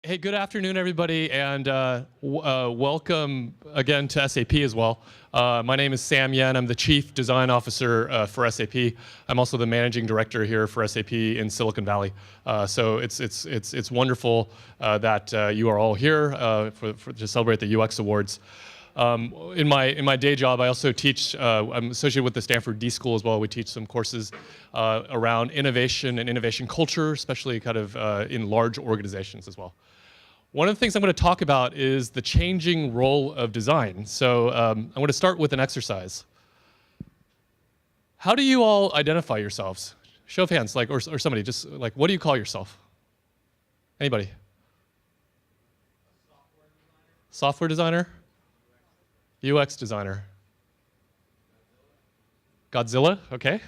Hey, good afternoon, everybody, and welcome again to SAP as well. My name is Sam Yen. I'm the Chief Design Officer for SAP. I'm also the Managing Director here for SAP in Silicon Valley. So it's wonderful that you are all here to celebrate the UX Awards. In my day job, I also teach. I'm associated with the Stanford D.school as well. We teach some courses around innovation and innovation culture, especially kind of in large organizations as well. One of the things I'm going to talk about is the changing role of design. So I'm going to start with an exercise. How do you all identify yourselves? Show of hands, like, or somebody, just like, what do you call yourself? Anybody? Software designer? UX designer? Godzilla? Okay.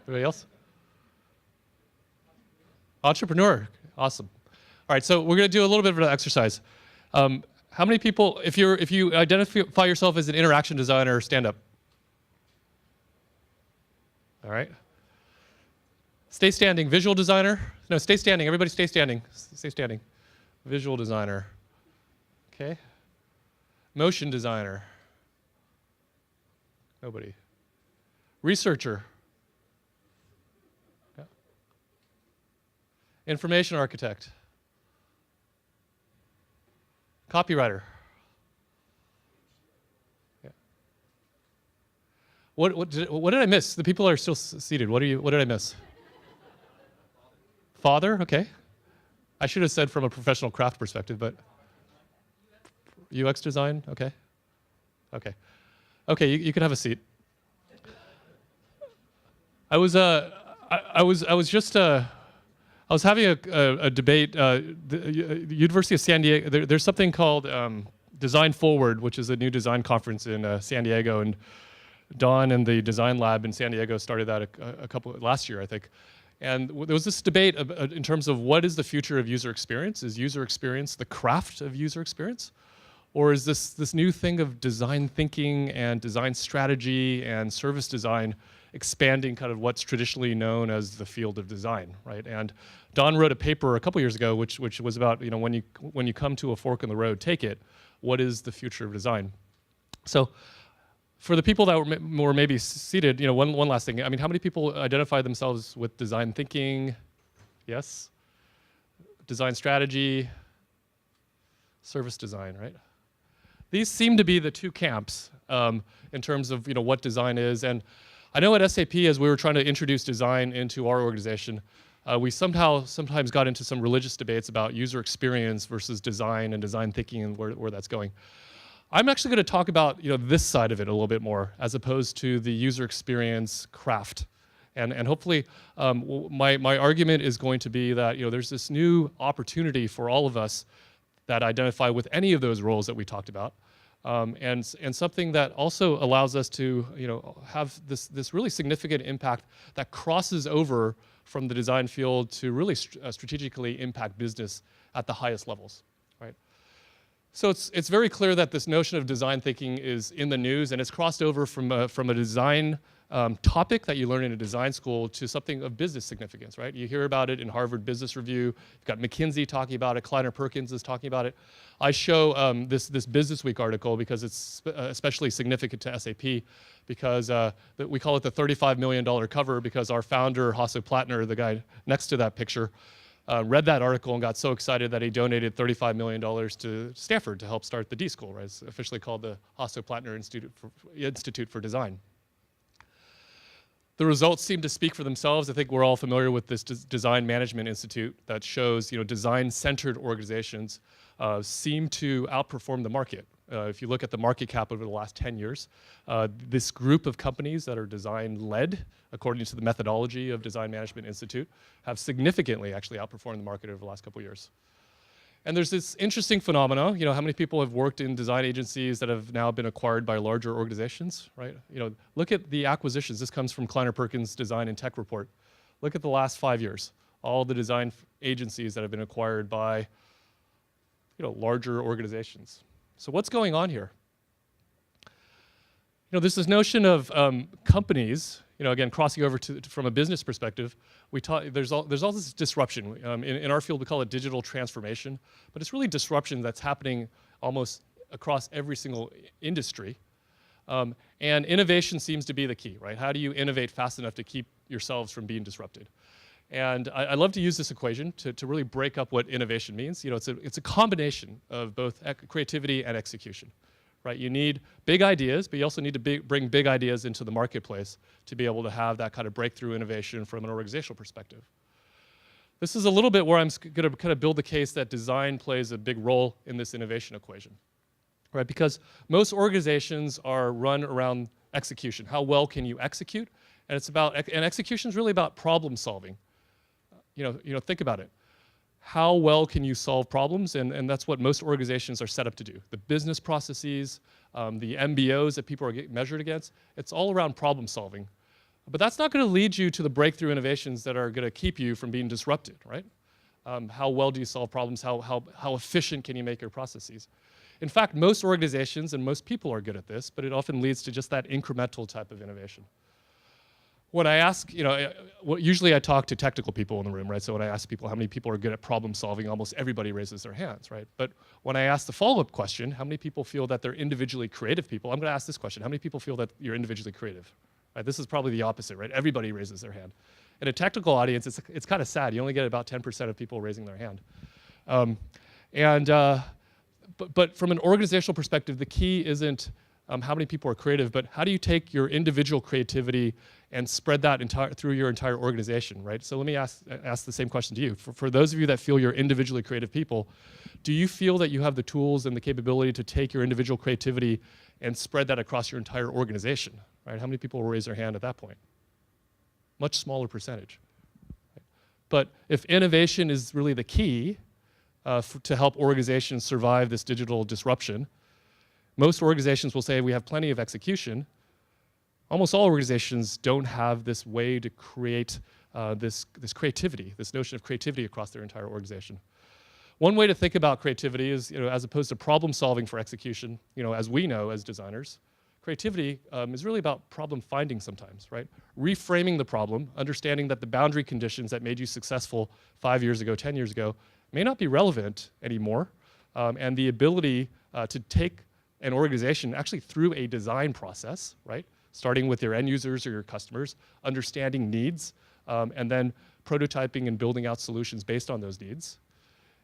Anybody else? Entrepreneur. Awesome. All right, so we're going to do a little bit of an exercise. How many people, if you identify yourself as an interaction designer, stand up. All right. Stay standing. Visual designer. No, stay standing. Everybody stay standing. Stay standing. Visual designer. Okay. Motion designer. Nobody. Researcher. Yeah. Information architect. Copywriter. Yeah. What did I miss? The people are still seated. What did I miss? Father? Okay. I should have said from a professional craft perspective, but UX design? Okay. Okay. Okay, you can have a seat. I was having a debate. The University of San Diego, there's something called Design Forward, which is a new design conference in San Diego, and Don and the design lab in San Diego started that last year, I think. And there was this debate in terms of what is the future of user experience? Is user experience the craft of user experience? Or is this new thing of design thinking and design strategy and service design expanding kind of what's traditionally known as the field of design, right? And Don wrote a paper a couple years ago which was about, you know, when you come to a fork in the road, take it. What is the future of design? So for the people that were maybe seated, you know, one last thing. I mean, how many people identify themselves with design thinking? Yes? Design strategy, service design, right? These seem to be the two camps in terms of, you know, what design is. And I know at SAP, as we were trying to introduce design into our organization, we sometimes got into some religious debates about user experience versus design and design thinking and where that's going. I'm actually going to talk about, you know, this side of it a little bit more, as opposed to the user experience craft. And hopefully, my argument is going to be that, you know, there's this new opportunity for all of us that identify with any of those roles that we talked about. And something that also allows us to, you know, have this really significant impact that crosses over from the design field to really strategically impact business at the highest levels, right? So it's very clear that this notion of design thinking is in the news, and it's crossed over from a design topic that you learn in a design school to something of business significance, right? You hear about it in Harvard Business Review. You've got McKinsey talking about it. Kleiner Perkins is talking about it. I show this Business Week article because it's especially significant to SAP, because we call it the $35 million cover because our founder, Hasso Plattner, the guy next to that picture, read that article and got so excited that he donated $35 million to Stanford to help start the D.school, right? It's officially called the Hasso Plattner Institute for Design. The results seem to speak for themselves. I think we're all familiar with this Design Management Institute that shows, you know, design-centered organizations seem to outperform the market. If you look at the market cap over the last 10 years, this group of companies that are design-led, according to the methodology of Design Management Institute, have significantly actually outperformed the market over the last couple of years. And there's this interesting phenomenon. You know, how many people have worked in design agencies that have now been acquired by larger organizations, right? You know, look at the acquisitions. This comes from Kleiner Perkins Design and Tech Report. Look at the last 5 years. All the design agencies that have been acquired by, you know, larger organizations. So what's going on here? You know, there's this notion of companies, again, crossing over from a business perspective, there's all this disruption. In our field, we call it digital transformation, but it's really disruption that's happening almost across every single industry. And innovation seems to be the key, right? How do you innovate fast enough to keep yourselves from being disrupted? And I love to use this equation to really break up what innovation means. It's a combination of both creativity and execution, right? You need big ideas, but you also need to bring big ideas into the marketplace to be able to have that kind of breakthrough innovation from an organizational perspective. This is a little bit where I'm going to kind of build the case that design plays a big role in this innovation equation, right? Because most organizations are run around execution. How well can you execute? And execution is really about problem solving. Think about it. How well can you solve problems? And that's what most organizations are set up to do. The business processes, the MBOs that people are measured against, it's all around problem solving. But that's not going to lead you to the breakthrough innovations that are going to keep you from being disrupted, right? How well do you solve problems? How efficient can you make your processes? In fact, most organizations and most people are good at this, but it often leads to just that incremental type of innovation. When I ask, usually I talk to technical people in the room, right? So when I ask people how many people are good at problem solving, almost everybody raises their hands, right? But when I ask the follow-up question, how many people feel that they're individually creative people, I'm going to ask this question: how many people feel that you're individually creative? Right? This is probably the opposite, right? Everybody raises their hand. In a technical audience, it's kind of sad. You only get about 10% of people raising their hand. But from an organizational perspective, the key isn't how many people are creative, but how do you take your individual creativity and spread that through your entire organization, right? So let me ask the same question to you. For those of you that feel you're individually creative people, do you feel that you have the tools and the capability to take your individual creativity and spread that across your entire organization, right? How many people will raise their hand at that point? Much smaller percentage. Right? But if innovation is really the key to help organizations survive this digital disruption, most organizations will say we have plenty of execution. Almost all organizations don't have this way to create this creativity, this notion of creativity across their entire organization. One way to think about creativity is, as opposed to problem solving for execution, as we know as designers, creativity is really about problem finding sometimes, right? Reframing the problem, understanding that the boundary conditions that made you successful 5 years ago, 10 years ago, may not be relevant anymore, and the ability to take an organization actually through a design process, right? Starting with your end users or your customers, understanding needs, and then prototyping and building out solutions based on those needs,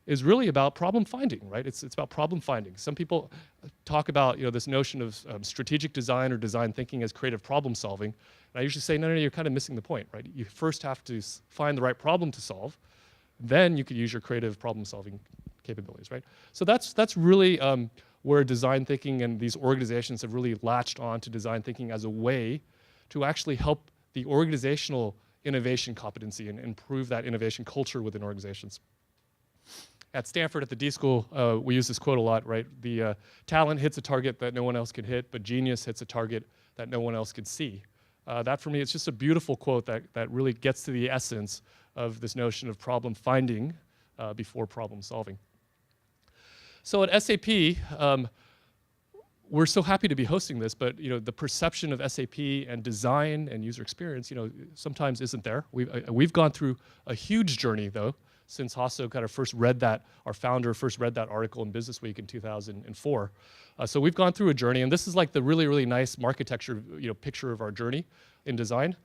is really about problem finding, right? It's about problem finding. Some people talk about this notion of strategic design or design thinking as creative problem solving. And I usually say, no, you're kind of missing the point, right? You first have to find the right problem to solve, then you could use your creative problem solving capabilities, right? So that's really where design thinking and these organizations have really latched on to design thinking as a way to actually help the organizational innovation competency and improve that innovation culture within organizations. At Stanford, at the D.school, we use this quote a lot, right? The talent hits a target that no one else can hit, but genius hits a target that no one else can see. That for me, it's just a beautiful quote that really gets to the essence of this notion of problem finding before problem solving. So at SAP, we're so happy to be hosting this, but the perception of SAP and design and user experience, sometimes isn't there. We've gone through a huge journey though, since Hasso kind of first read that, our founder first read that article in Business Week in 2004. So we've gone through a journey, and this is like the really, really nice architecture, picture of our journey in design.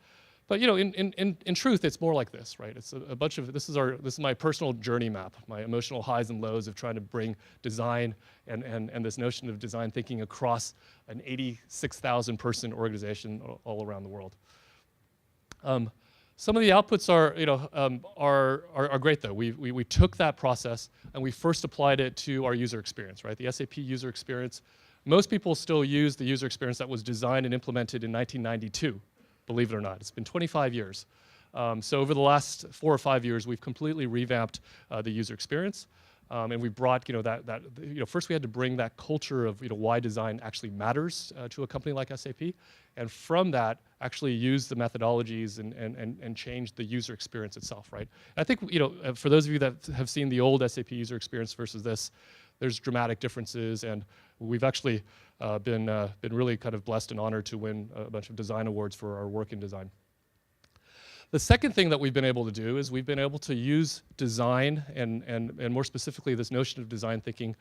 But in truth, it's more like this, right? It's a bunch of, this is my personal journey map, my emotional highs and lows of trying to bring design and this notion of design thinking across an 86,000 person organization all around the world. Some of the outputs are great though. We took that process and we first applied it to our user experience, right? The SAP user experience. Most people still use the user experience that was designed and implemented in 1992. Believe it or not, it's been 25 years. So over the last 4 or 5 years, we've completely revamped the user experience, and we brought first we had to bring that culture of why design actually matters to a company like SAP, and from that actually use the methodologies and change the user experience itself, right? And I think for those of you that have seen the old SAP user experience versus this, there's dramatic differences, and we've actually been really kind of blessed and honored to win a bunch of design awards for our work in design. The second thing that we've been able to do is we've been able to use design and more specifically this notion of design thinking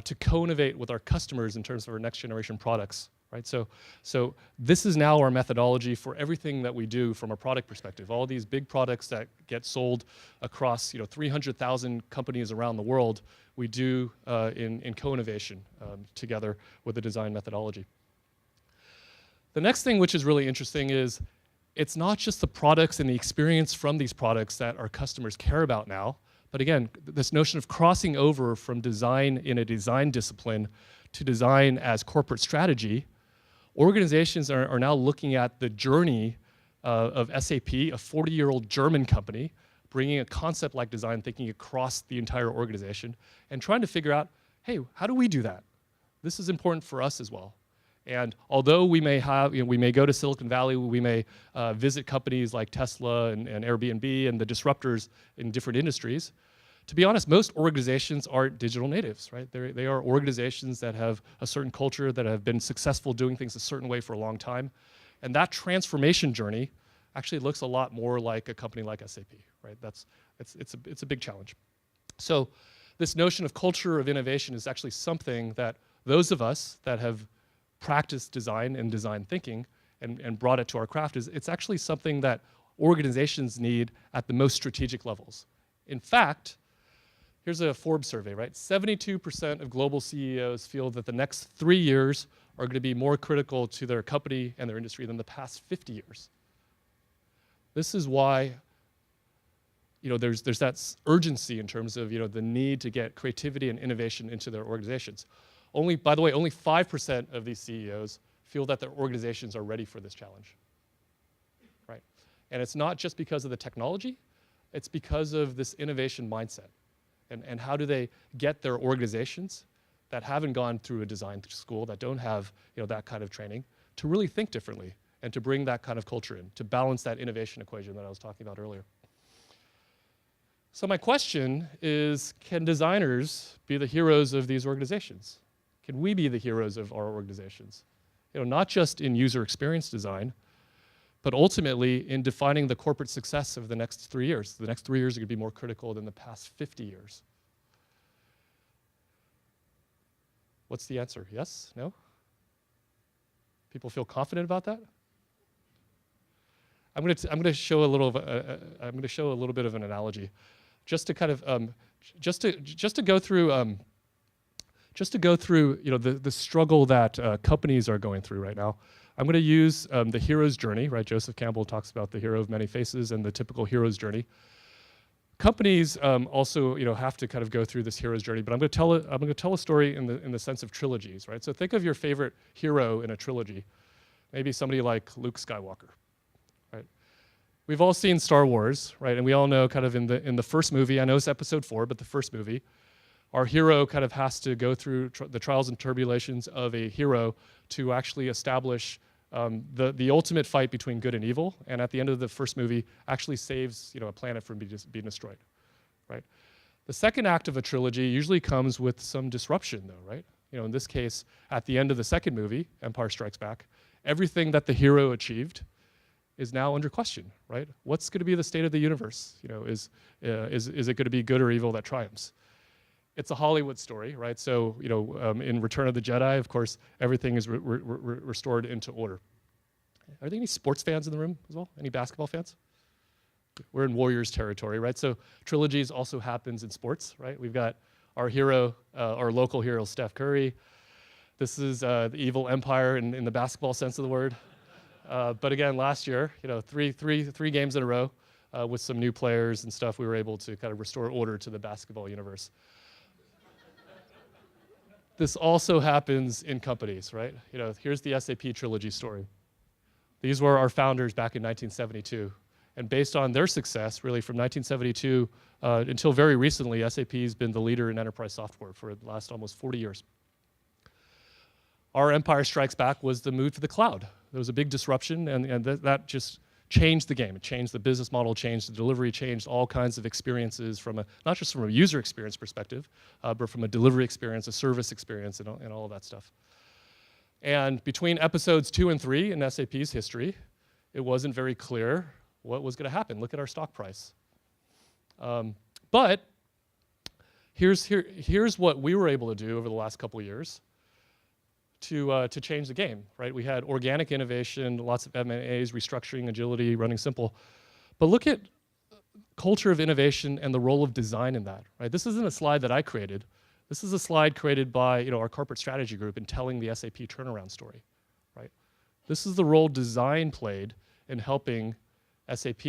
to co-innovate with our customers in terms of our next generation products, right? So this is now our methodology for everything that we do from a product perspective. All these big products that get sold across 300,000 companies around the world, we do in co-innovation together with the design methodology. The next thing which is really interesting is it's not just the products and the experience from these products that our customers care about now, but again, this notion of crossing over from design in a design discipline to design as corporate strategy, organizations are now looking at the journey of SAP, a 40-year-old German company, bringing a concept like design thinking across the entire organization and trying to figure out, hey, how do we do that? This is important for us as well. And although we may have, we may go to Silicon Valley, we may visit companies like Tesla and Airbnb and the disruptors in different industries, to be honest, most organizations aren't digital natives, right? They are organizations that have a certain culture, that have been successful doing things a certain way for a long time. And that transformation journey actually looks a lot more like a company like SAP, right? It's a big challenge. So this notion of culture of innovation is actually something that those of us that have practiced design and design thinking and brought it to our craft it's actually something that organizations need at the most strategic levels. In fact, here's a Forbes survey, right? 72% of global CEOs feel that the next 3 years are going to be more critical to their company and their industry than the past 50 years. This is why there's that urgency in terms of the need to get creativity and innovation into their organizations. By the way, only 5% of these CEOs feel that their organizations are ready for this challenge, right? And it's not just because of the technology, it's because of this innovation mindset. And how do they get their organizations that haven't gone through a design school, that don't have that kind of training, to really think differently and to bring that kind of culture in, to balance that innovation equation that I was talking about earlier. So my question is, can designers be the heroes of these organizations? Can we be the heroes of our organizations? Not just in user experience design, but ultimately in defining the corporate success of the next 3 years. The next 3 years are going to be more critical than the past 50 years. What's the answer? Yes? No? People feel confident about that? I'm going to show a little bit of an analogy, just to kind of just to go through. Just to go through the struggle that companies are going through right now, I'm going to use the hero's journey, right? Joseph Campbell talks about the hero of many faces and the typical hero's journey. Companies also have to kind of go through this hero's journey, but I'm going to tell a story in the sense of trilogies, right? So think of your favorite hero in a trilogy, maybe somebody like Luke Skywalker, right? We've all seen Star Wars, right? And we all know kind of in the first movie, I know it's episode 4, but the first movie, our hero kind of has to go through the trials and tribulations of a hero to actually establish the ultimate fight between good and evil, and at the end of the first movie, actually saves a planet from being destroyed, right? The second act of a trilogy usually comes with some disruption, though, right? In this case, at the end of the second movie, Empire Strikes Back, everything that the hero achieved is now under question, right? What's going to be the state of the universe? Is it going to be good or evil that triumphs? It's a Hollywood story, right? So, in Return of the Jedi, of course, everything is restored into order. Are there any sports fans in the room as well? Any basketball fans? We're in Warriors territory, right? So trilogies also happens in sports, right? We've got our hero, our local hero, Steph Curry. This is the evil empire in the basketball sense of the word. But again, last year, three games in a row with some new players and stuff, we were able to kind of restore order to the basketball universe. This also happens in companies, right? Here's the SAP trilogy story. These were our founders back in 1972. And based on their success, really from 1972 until very recently, SAP has been the leader in enterprise software for the last almost 40 years. Our Empire Strikes Back was the move to the cloud. There was a big disruption, and that just changed the game. It changed the business model, changed the delivery, changed all kinds of experiences not just from a user experience perspective, but from a delivery experience, a service experience, and all of that stuff. And between episodes 2 and 3 in SAP's history, it wasn't very clear what was going to happen. Look at our stock price. But here's what we were able to do over the last couple of years to change the game, right? We had organic innovation, lots of M&As, restructuring, agility, running simple. But look at culture of innovation and the role of design in that, right? This isn't a slide that I created. This is a slide created by our corporate strategy group in telling the SAP turnaround story, right? This is the role design played in helping SAP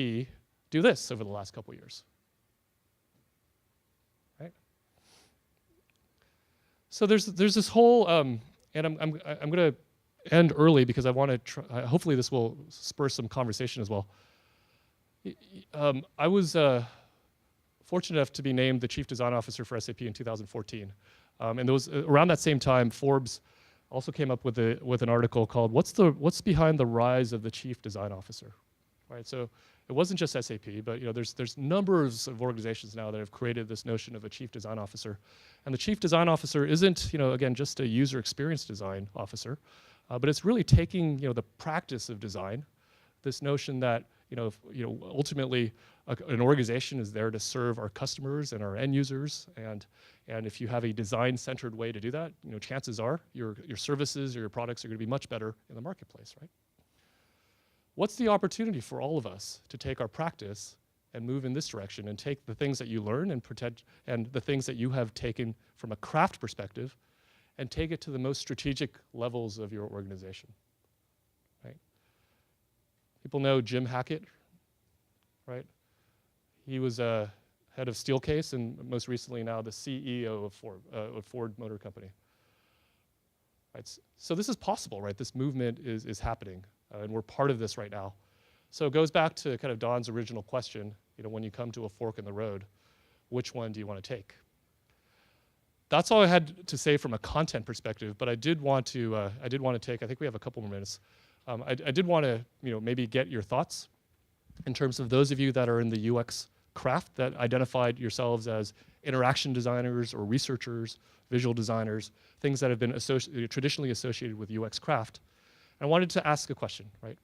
do this over the last couple of years, right? So there's this whole, and I'm going to end early because I want to hopefully this will spur some conversation as well. I was fortunate enough to be named the Chief Design Officer for SAP in 2014. And around that same time, Forbes also came up with an article called "What's Behind the Rise of the Chief Design Officer?" Right. So it wasn't just SAP, but there's numbers of organizations now that have created this notion of a Chief Design Officer, and the Chief Design Officer isn't again just a user experience design officer, but it's really taking the practice of design, this notion that ultimately an organization is there to serve our customers and our end users, and if you have a design-centered way to do that, chances are your services or your products are going to be much better in the marketplace, right? What's the opportunity for all of us to take our practice and move in this direction and take the things that you learn and the things that you have taken from a craft perspective and take it to the most strategic levels of your organization, right? People know Jim Hackett, right? He was head of Steelcase and most recently now the CEO of Ford Motor Company. Right? So this is possible, right? This movement is happening, and we're part of this right now. So it goes back to kind of Don's original question, when you come to a fork in the road, which one do you want to take? That's all I had to say from a content perspective, but I did want to take, I think we have a couple more minutes. I did want to maybe get your thoughts in terms of those of you that are in the UX craft that identified yourselves as interaction designers or researchers, visual designers, things that have been traditionally associated with UX craft. And I wanted to ask a question, right?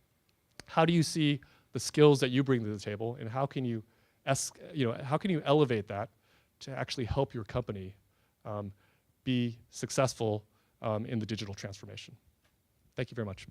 How do you see the skills that you bring to the table, and how can you elevate that to actually help your company be successful in the digital transformation? Thank you very much.